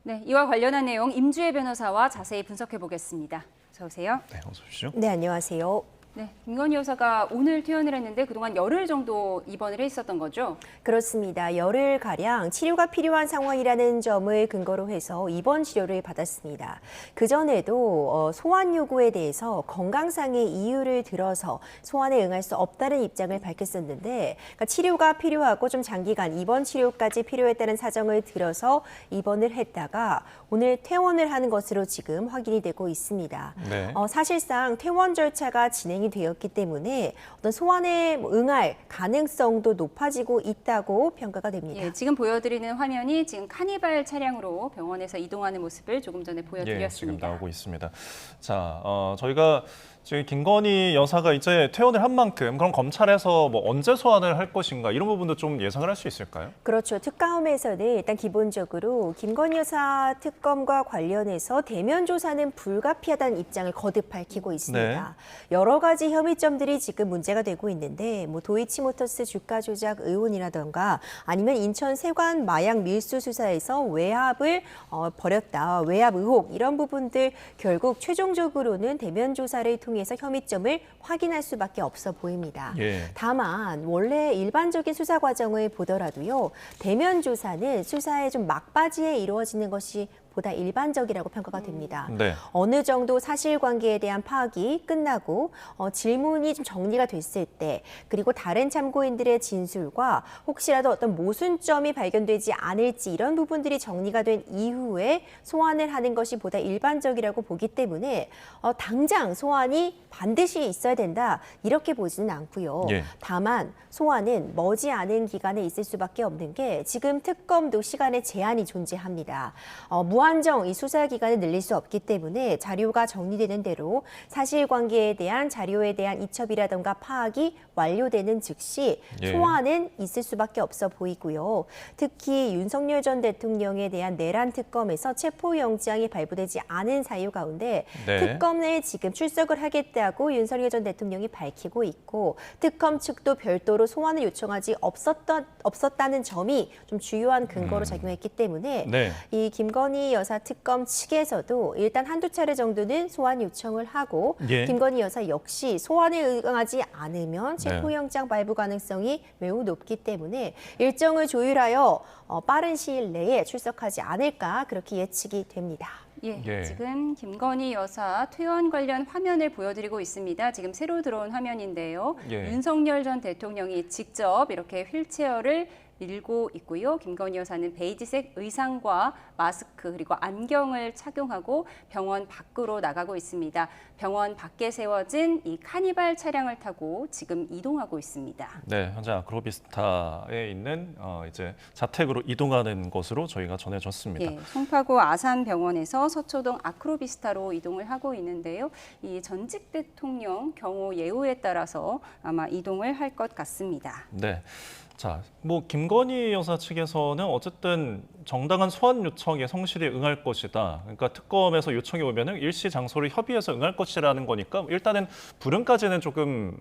네, 이와 관련한 내용 임주혜 변호사와 자세히 분석해 보겠습니다. 어서 오세요. 네, 어서 오십시오. 네, 안녕하세요. 네, 김건희 여사가 오늘 퇴원을 했는데 그동안 열흘 정도 입원을 해 있었던 거죠? 그렇습니다. 열흘가량 치료가 필요한 상황이라는 점을 근거로 해서 입원 치료를 받았습니다. 그전에도 소환 요구에 대해서 건강상의 이유를 들어서 소환에 응할 수 없다는 입장을 밝혔었는데 그러니까 치료가 필요하고 좀 장기간 입원 치료까지 필요했다는 사정을 들어서 입원을 했다가 오늘 퇴원을 하는 것으로 지금 확인이 되고 있습니다. 네. 사실상 퇴원 절차가 진행이 되었기 때문에 어떤 소환에 응할 가능성도 높아지고 있다고 평가가 됩니다. 예, 지금 보여드리는 화면이 지금 카니발 차량으로 병원에서 이동하는 모습을 조금 전에 보여드렸습니다. 예, 지금 나오고 있습니다. 자, 저희가 지금 김건희 여사가 이제 퇴원을 한 만큼 그럼 검찰에서 뭐 언제 소환을 할 것인가 이런 부분도 좀 예상을 할 수 있을까요? 그렇죠. 특검에서는 일단 기본적으로 김건희 여사 특검과 관련해서 대면 조사는 불가피하다는 입장을 거듭 밝히고 있습니다. 여러 가지 혐의점들이 지금 문제가 되고 있는데 뭐 도이치모터스 주가 조작 의혹이라던가 아니면 인천 세관 마약 밀수 수사에서 외압을 벌였다, 외압 의혹 이런 부분들 결국 최종적으로는 대면 조사를 통해서 혐의점을 확인할 수밖에 없어 보입니다. 예. 다만 원래 일반적인 수사 과정을 보더라도요. 대면 조사는 수사의 좀 막바지에 이루어지는 것이 보다 일반적이라고 평가가 됩니다. 네. 어느 정도 사실관계에 대한 파악이 끝나고 질문이 좀 정리가 됐을 때 그리고 다른 참고인들의 진술과 혹시라도 어떤 모순점이 발견되지 않을지 이런 부분들이 정리가 된 이후에 소환을 하는 것이 보다 일반적이라고 보기 때문에 당장 소환이 반드시 있어야 된다 이렇게 보지는 않고요. 예. 다만 소환은 머지않은 기간에 있을 수밖에 없는 게 지금 특검도 시간에 제한이 존재합니다. 무한정 이 수사 기간을 늘릴 수 없기 때문에 자료가 정리되는 대로 사실관계에 대한 자료에 대한 이첩이라던가 파악이 완료되는 즉시 예. 소환은 있을 수밖에 없어 보이고요. 특히 윤석열 전 대통령에 대한 내란 특검에서 체포영장이 발부되지 않은 사유 가운데 네. 특검에 지금 출석을 하겠다고 윤석열 전 대통령이 밝히고 있고 특검 측도 별도로 소환을 요청하지 없었다는 점이 좀 주요한 근거로 작용했기 때문에 네. 이 김건희 여사 특검 측에서도 일단 한두 차례 정도는 소환 요청을 하고 예. 김건희 여사 역시 소환에 응하지 않으면 체포영장 발부 가능성이 매우 높기 때문에 일정을 조율하여 빠른 시일 내에 출석하지 않을까 그렇게 예측이 됩니다. 예, 예. 지금 김건희 여사 퇴원 관련 화면을 보여드리고 있습니다. 지금 새로 들어온 화면인데요. 예. 윤석열 전 대통령이 직접 이렇게 휠체어를 밀고 있고요. 김건희 여사는 베이지색 의상과 마스크 그리고 안경을 착용하고 병원 밖으로 나가고 있습니다. 병원 밖에 세워진 이 카니발 차량을 타고 지금 이동하고 있습니다. 네, 현재 아크로비스타에 있는 이제 자택으로 이동하는 것으로 저희가 전해졌습니다. 예, 송파구 아산병원에서 서초동 아크로비스타로 이동을 하고 있는데요. 이 전직 대통령 경호 예우에 따라서 아마 이동을 할 것 같습니다. 네. 자, 뭐 김건희 여사 측에서는 어쨌든 정당한 소환 요청에 성실히 응할 것이다. 그러니까 특검에서 요청이 오면은 일시 장소를 협의해서 응할 것이라는 거니까 일단은 불응까지는 조금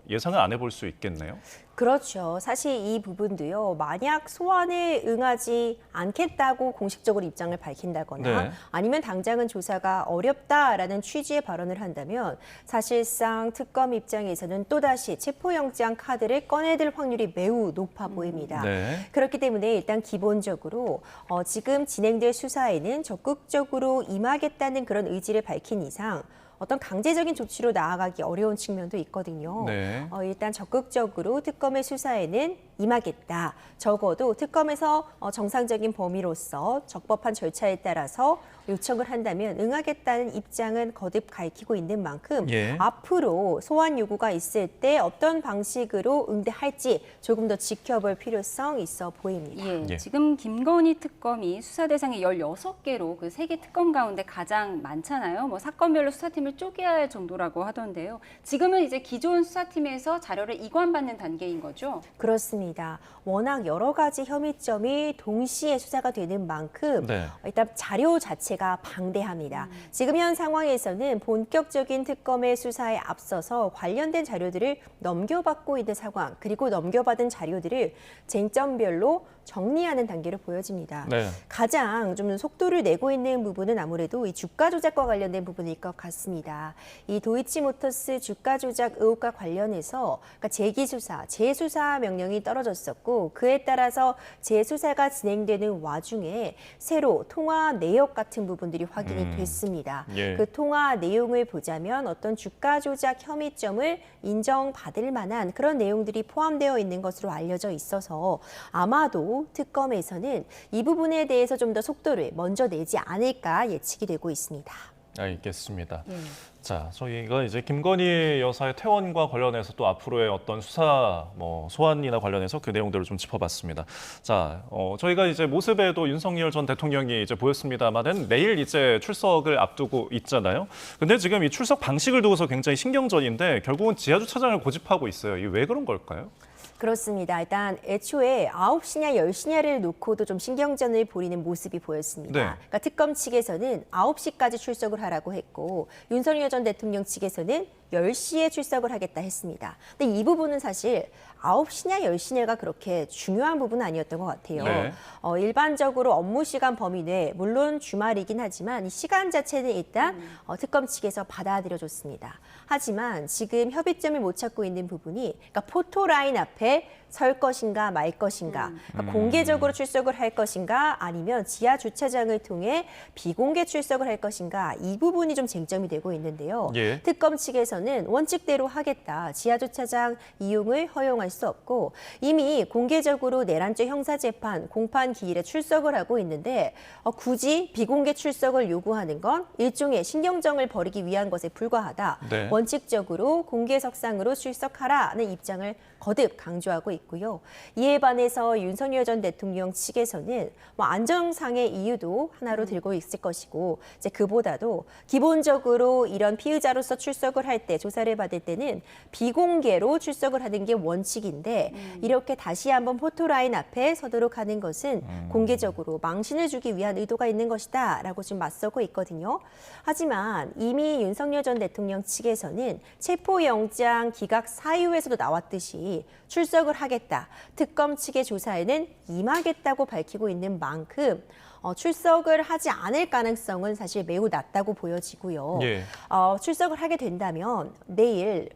예상을 안 해볼 수 있겠네요. 그렇죠. 사실 이 부분도요. 만약 소환에 응하지 않겠다고 공식적으로 입장을 밝힌다거나 네. 아니면 당장은 조사가 어렵다라는 취지의 발언을 한다면 사실상 특검 입장에서는 또다시 체포영장 카드를 꺼내들 확률이 매우 높아 보입니다. 네. 그렇기 때문에 일단 기본적으로 지금 진행될 수사에는 적극적으로 임하겠다는 그런 의지를 밝힌 이상 어떤 강제적인 조치로 나아가기 어려운 측면도 있거든요. 네. 일단 적극적으로 특검의 수사에는 임하겠다. 적어도 특검에서 정상적인 범위로서 적법한 절차에 따라서 요청을 한다면 응하겠다는 입장은 거듭 밝히고 있는 만큼 예. 앞으로 소환 요구가 있을 때 어떤 방식으로 응대할지 조금 더 지켜볼 필요성이 있어 보입니다. 예, 예. 지금 김건희 특검이 수사 대상이 16개로 그 3개 특검 가운데 가장 많잖아요. 뭐 사건별로 수사팀을 쪼개야 할 정도라고 하던데요. 지금은 이제 기존 수사팀에서 자료를 이관받는 단계인 거죠? 그렇습니다. 워낙 여러 가지 혐의점이 동시에 수사가 되는 만큼 네. 일단 자료 자체가 방대합니다. 지금 현 상황에서는 본격적인 특검의 수사에 앞서서 관련된 자료들을 넘겨받고 있는 상황, 그리고 넘겨받은 자료들을 쟁점별로 정리하는 단계로 보여집니다. 네. 가장 좀 속도를 내고 있는 부분은 아무래도 이 주가 조작과 관련된 부분일 것 같습니다. 이 도이치모터스 주가 조작 의혹과 관련해서 그러니까 재수사 명령이 떨어졌었고 그에 따라서 재수사가 진행되는 와중에 새로 통화 내역 같은 부분들이 확인이 됐습니다. 예. 그 통화 내용을 보자면 어떤 주가 조작 혐의점을 인정받을 만한 그런 내용들이 포함되어 있는 것으로 알려져 있어서 아마도 특검에서는 이 부분에 대해서 좀 더 속도를 먼저 내지 않을까 예측이 되고 있습니다. 알겠습니다. 예. 자, 저희가 이제 김건희 여사의 퇴원과 관련해서 또 앞으로의 어떤 수사, 소환이나 관련해서 그 내용들을 좀 짚어봤습니다. 자, 저희가 이제 모습에도 윤석열 전 대통령이 이제 보였습니다만은 내일 이제 출석을 앞두고 있잖아요. 근데 지금 이 출석 방식을 두고서 굉장히 신경전인데 결국은 지하주차장을 고집하고 있어요. 이게 왜 그런 걸까요? 그렇습니다. 일단 애초에 9시냐 10시냐를 놓고도 좀 신경전을 벌이는 모습이 보였습니다. 네. 그러니까 특검 측에서는 9시까지 출석을 하라고 했고 윤석열 전 대통령 측에서는 10시에 출석을 하겠다 했습니다. 근데 이 부분은 사실 9시냐 10시냐가 그렇게 중요한 부분은 아니었던 것 같아요. 네. 일반적으로 업무 시간 범위 내에 물론 주말이긴 하지만 이 시간 자체는 일단 특검 측에서 받아들여줬습니다. 하지만 지금 협의점을 못 찾고 있는 부분이 그러니까 포토라인 앞에 설 것인가 말 것인가, 그러니까 공개적으로 출석을 할 것인가 아니면 지하 주차장을 통해 비공개 출석을 할 것인가 이 부분이 좀 쟁점이 되고 있는데요. 예. 특검 측에서는 원칙대로 하겠다. 지하 주차장 이용을 허용할 수 없고 이미 공개적으로 내란죄 형사재판 공판 기일에 출석을 하고 있는데 굳이 비공개 출석을 요구하는 건 일종의 신경정을 벌이기 위한 것에 불과하다. 네. 원칙적으로 공개석상으로 출석하라는 입장을 거듭 강조하고 있고요. 이에 반해서 윤석열 전 대통령 측에서는 안정상의 이유도 하나로 들고 있을 것이고 이제 그보다도 기본적으로 이런 피의자로서 출석을 할 때 조사를 받을 때는 비공개로 출석을 하는 게 원칙인데 이렇게 다시 한번 포토라인 앞에 서도록 하는 것은 공개적으로 망신을 주기 위한 의도가 있는 것이다라고 지금 맞서고 있거든요. 하지만 이미 윤석열 전 대통령 측에서는 체포영장 기각 사유에서도 나왔듯이 출석을 하겠다. 특검 측의 조사에는 임하겠다고 밝히고 있는 만큼 출석을 하지 않을 가능성은 사실 매우 낮다고 보여지고요. 예. 출석을 하게 된다면 내일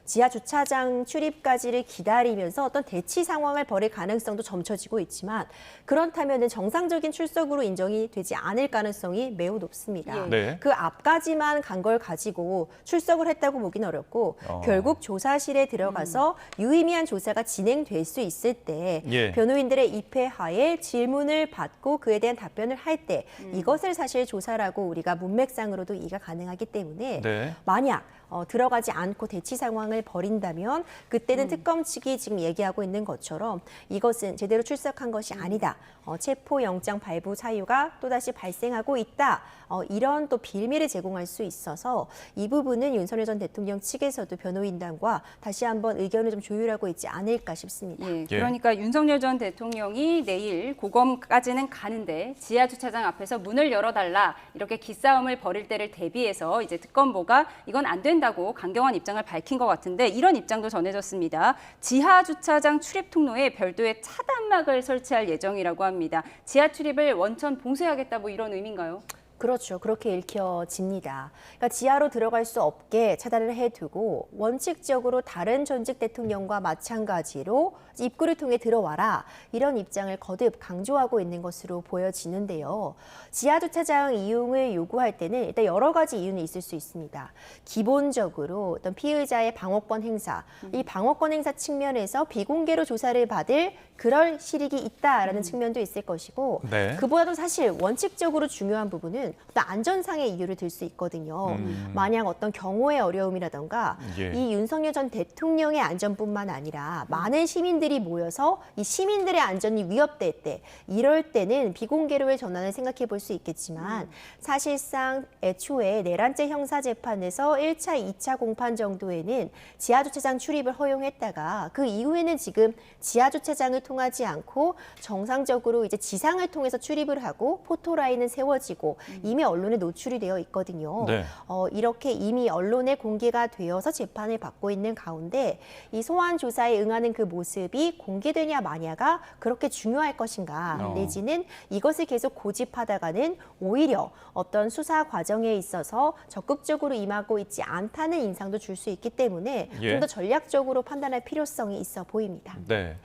지하 주차장 출입까지를 기다리면서 어떤 대치 상황을 벌일 가능성도 점쳐지고 있지만 그렇다면 정상적인 출석으로 인정이 되지 않을 가능성이 매우 높습니다. 예. 네. 그 앞까지만 간 걸 가지고 출석을 했다고 보긴 어렵고 결국 조사실에 들어가서 유의미한 조사가 진행될 수 있을 때 예. 변호인들의 입회하에 질문을 받고 그에 대한 답변을 할 때 이것을 사실 조사라고 우리가 문맥상으로도 이해가 가능하기 때문에 네. 만약 들어가지 않고 대치 상황을 벌인다면 그때는 특검 측이 지금 얘기하고 있는 것처럼 이것은 제대로 출석한 것이 아니다. 체포영장 발부 사유가 또다시 발생하고 있다. 이런 또 빌미를 제공할 수 있어서 이 부분은 윤석열 전 대통령 측에서도 변호인단과 다시 한번 의견을 좀 조율하고 있지 않을까 싶습니다. 예, 그러니까 윤석열 전 대통령이 내일 고검까지는 가는데 지하 주차장 앞에서 문을 열어달라 이렇게 기싸움을 벌일 때를 대비해서 이제 특검보가 이건 안 된다고 강경한 입장을 밝힌 것 같은데 이런 입장도 전해졌습니다. 지하 주차장 출입 통로에 별도의 차단막을 설치할 예정이라고 합니다. 지하 출입을 원천 봉쇄하겠다 뭐 이런 의미인가요? 그렇죠. 그렇게 읽혀집니다. 그러니까 지하로 들어갈 수 없게 차단을 해두고 원칙적으로 다른 전직 대통령과 마찬가지로 입구를 통해 들어와라. 이런 입장을 거듭 강조하고 있는 것으로 보여지는데요. 지하주차장 이용을 요구할 때는 일단 여러 가지 이유는 있을 수 있습니다. 기본적으로 어떤 피의자의 방어권 행사, 이 방어권 행사 측면에서 비공개로 조사를 받을 그럴 실익이 있다라는 측면도 있을 것이고 네. 그보다도 사실 원칙적으로 중요한 부분은 어떤 안전상의 이유를 들 수 있거든요. 만약 어떤 경호의 어려움이라던가 예. 이 윤석열 전 대통령의 안전뿐만 아니라 많은 시민들이 모여서 이 시민들의 안전이 위협될 때 이럴 때는 비공개로의 전환을 생각해 볼 수 있겠지만 사실상 애초에 내란죄 형사재판에서 1차, 2차 공판 정도에는 지하주차장 출입을 허용했다가 그 이후에는 지금 지하주차장을 통하지 않고 정상적으로 이제 지상을 통해서 출입을 하고 포토라인은 세워지고 이미 언론에 노출이 되어 있거든요. 네. 이렇게 이미 언론에 공개가 되어서 재판을 받고 있는 가운데 이 소환 조사에 응하는 그 모습이 공개되냐 마냐가 그렇게 중요할 것인가 내지는 이것을 계속 고집하다가는 오히려 어떤 수사 과정에 있어서 적극적으로 임하고 있지 않다는 인상도 줄 수 있기 때문에 예. 좀 더 전략적으로 판단할 필요성이 있어 보입니다. 네.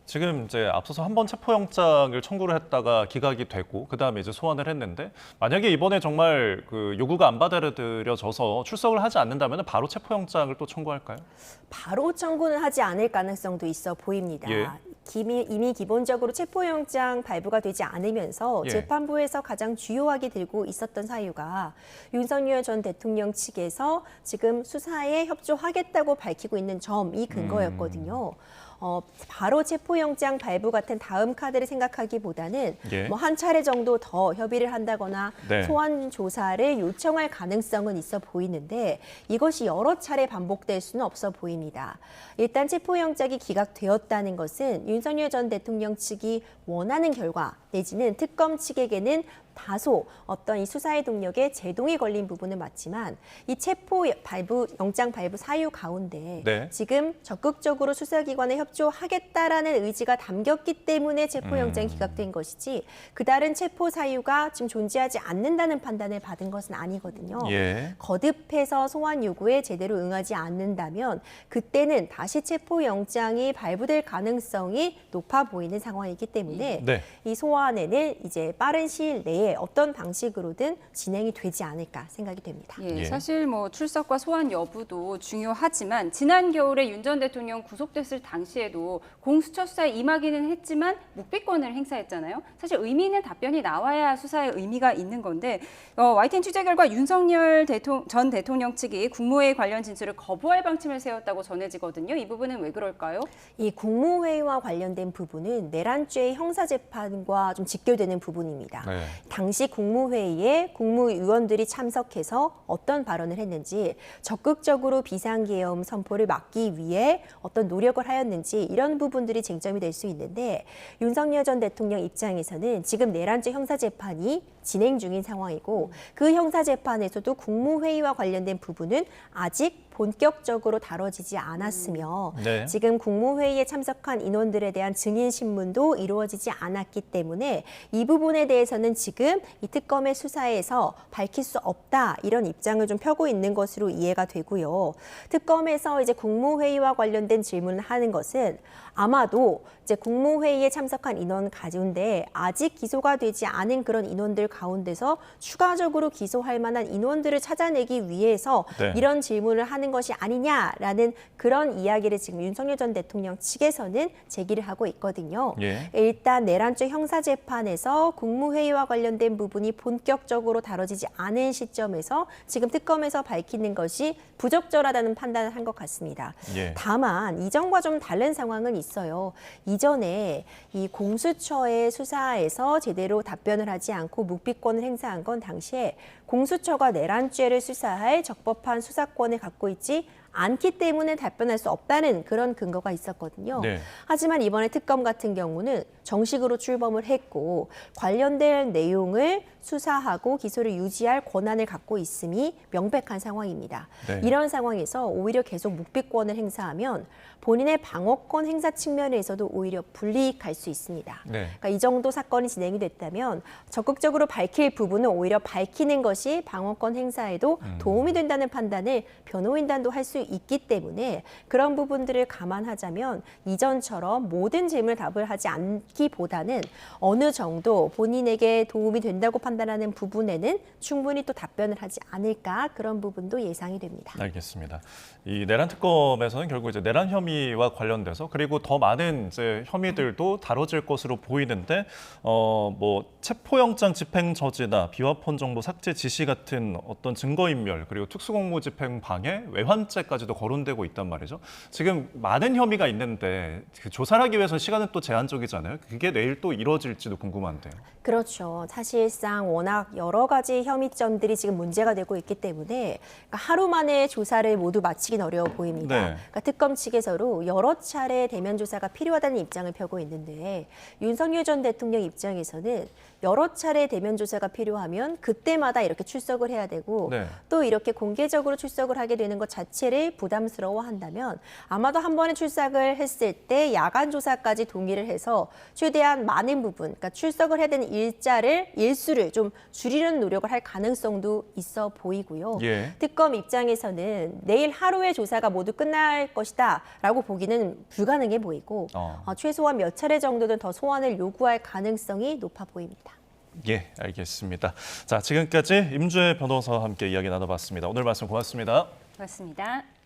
지금 이제 앞서서 한 번 체포영장을 청구를 했다가 기각이 되고 그다음에 이제 소환을 했는데 만약에 이번에 정말 그 요구가 안 받아들여져서 출석을 하지 않는다면 바로 체포영장을 또 청구할까요? 바로 청구는 하지 않을 가능성도 있어 보입니다. 예. 이미 기본적으로 체포영장 발부가 되지 않으면서 예. 재판부에서 가장 주요하게 들고 있었던 사유가 윤석열 전 대통령 측에서 지금 수사에 협조하겠다고 밝히고 있는 점이 근거였거든요. 바로 체포영장 발부 같은 다음 카드를 생각하기보다는 예. 뭐 한 차례 정도 더 협의를 한다거나 네. 소환 조사를 요청할 가능성은 있어 보이는데 이것이 여러 차례 반복될 수는 없어 보입니다. 일단 체포영장이 기각되었다는 것은 윤석열 전 대통령 측이 원하는 결과 내지는 특검 측에게는 다소 어떤 이 수사의 동력에 제동이 걸린 부분은 맞지만 이 영장 발부 사유 가운데 네. 지금 적극적으로 수사기관에 협조하겠다라는 의지가 담겼기 때문에 체포영장이 기각된 것이지 그다른 체포 사유가 지금 존재하지 않는다는 판단을 받은 것은 아니거든요. 예. 거듭해서 소환 요구에 제대로 응하지 않는다면 그때는 다시 체포영장이 발부될 가능성이 높아 보이는 상황이기 때문에 네. 이 소환에는 이제 빠른 시일 내에 어떤 방식으로든 진행이 되지 않을까 생각이 됩니다. 예, 예. 사실 뭐 출석과 소환 여부도 중요하지만 지난 겨울에 윤 전 대통령 구속됐을 당시에도 공수처 수사에 임하기는 했지만 묵비권을 행사했잖아요. 사실 의미 있는 답변이 나와야 수사에 의미가 있는 건데 YTN 취재 결과 윤석열 전 대통령 측이 국무회의 관련 진술을 거부할 방침을 세웠다고 전해지거든요. 이 부분은 왜 그럴까요? 이 국무회의와 관련된 부분은 내란죄의 형사재판과 좀 직결되는 부분입니다. 네. 당시 국무회의에 국무위원들이 참석해서 어떤 발언을 했는지 적극적으로 비상계엄 선포를 막기 위해 어떤 노력을 하였는지 이런 부분들이 쟁점이 될 수 있는데 윤석열 전 대통령 입장에서는 지금 내란죄 형사재판이 진행 중인 상황이고 그 형사재판에서도 국무회의와 관련된 부분은 아직 본격적으로 다뤄지지 않았으며 네. 지금 국무회의에 참석한 인원들에 대한 증인 신문도 이루어지지 않았기 때문에 이 부분에 대해서는 지금 이 특검의 수사에서 밝힐 수 없다 이런 입장을 좀 펴고 있는 것으로 이해가 되고요. 특검에서 이제 국무회의와 관련된 질문을 하는 것은 아마도 이제 국무회의에 참석한 인원 가운데 아직 기소가 되지 않은 그런 인원들 가운데서 추가적으로 기소할 만한 인원들을 찾아내기 위해서 네. 이런 질문을 하는 것이 아니냐라는 그런 이야기를 지금 윤석열 전 대통령 측에서는 제기를 하고 있거든요. 예. 일단 내란죄 형사재판에서 국무회의와 관련된 부분이 본격적으로 다뤄지지 않은 시점에서 지금 특검에서 밝히는 것이 부적절하다는 판단을 한 것 같습니다. 예. 다만 이전과 좀 다른 상황은 있어요. 이전에 이 공수처의 수사에서 제대로 답변을 하지 않고 묵비권을 행사한 건 당시에 공수처가 내란죄를 수사할 적법한 수사권을 갖고 있지 않기 때문에 답변할 수 없다는 그런 근거가 있었거든요. 네. 하지만 이번에 특검 같은 경우는 정식으로 출범을 했고 관련된 내용을 수사하고 기소를 유지할 권한을 갖고 있음이 명백한 상황입니다. 네. 이런 상황에서 오히려 계속 묵비권을 행사하면 본인의 방어권 행사 측면에서도 오히려 불이익할 수 있습니다. 네. 그러니까 이 정도 사건이 진행이 됐다면 적극적으로 밝힐 부분은 오히려 밝히는 것이 방어권 행사에도 도움이 된다는 판단을 변호인단도 할 수 있기 때문에 그런 부분들을 감안하자면 이전처럼 모든 질문을 답을 하지 않기보다는 어느 정도 본인에게 도움이 된다고 판단하는 부분에는 충분히 또 답변을 하지 않을까 그런 부분도 예상이 됩니다. 알겠습니다. 이 내란 특검에서는 결국 이제 내란 혐의와 관련돼서 그리고 더 많은 이제 혐의들도 다뤄질 것으로 보이는데 뭐 체포영장 집행 저지나 비화폰 정보 삭제 지시 같은 어떤 증거인멸 그리고 특수공무집행 방해, 외환죄 현재까지도 거론되고 있단 말이죠. 지금 많은 혐의가 있는데 그 조사를 하기 위해서 시간은 또 제한적이잖아요. 그게 내일 또 이루어질지도 궁금한데요. 그렇죠. 사실상 워낙 여러 가지 혐의점들이 지금 문제가 되고 있기 때문에 그러니까 하루 만에 조사를 모두 마치긴 어려워 보입니다. 네. 그러니까 특검 측에서도 여러 차례 대면 조사가 필요하다는 입장을 펴고 있는데 윤석열 전 대통령 입장에서는 여러 차례 대면 조사가 필요하면 그때마다 이렇게 출석을 해야 되고 네. 또 이렇게 공개적으로 출석을 하게 되는 것 자체를 부담스러워한다면 아마도 한 번에 출석을 했을 때 야간 조사까지 동의를 해서 최대한 많은 부분, 그러니까 출석을 해야 되는 일수를 좀 줄이려는 노력을 할 가능성도 있어 보이고요. 예. 특검 입장에서는 내일 하루의 조사가 모두 끝날 것이다라고 보기는 불가능해 보이고 최소한 몇 차례 정도는 더 소환을 요구할 가능성이 높아 보입니다. 예, 알겠습니다. 자, 지금까지 임주혜 변호사와 함께 이야기 나눠봤습니다. 오늘 말씀 고맙습니다. 고맙습니다.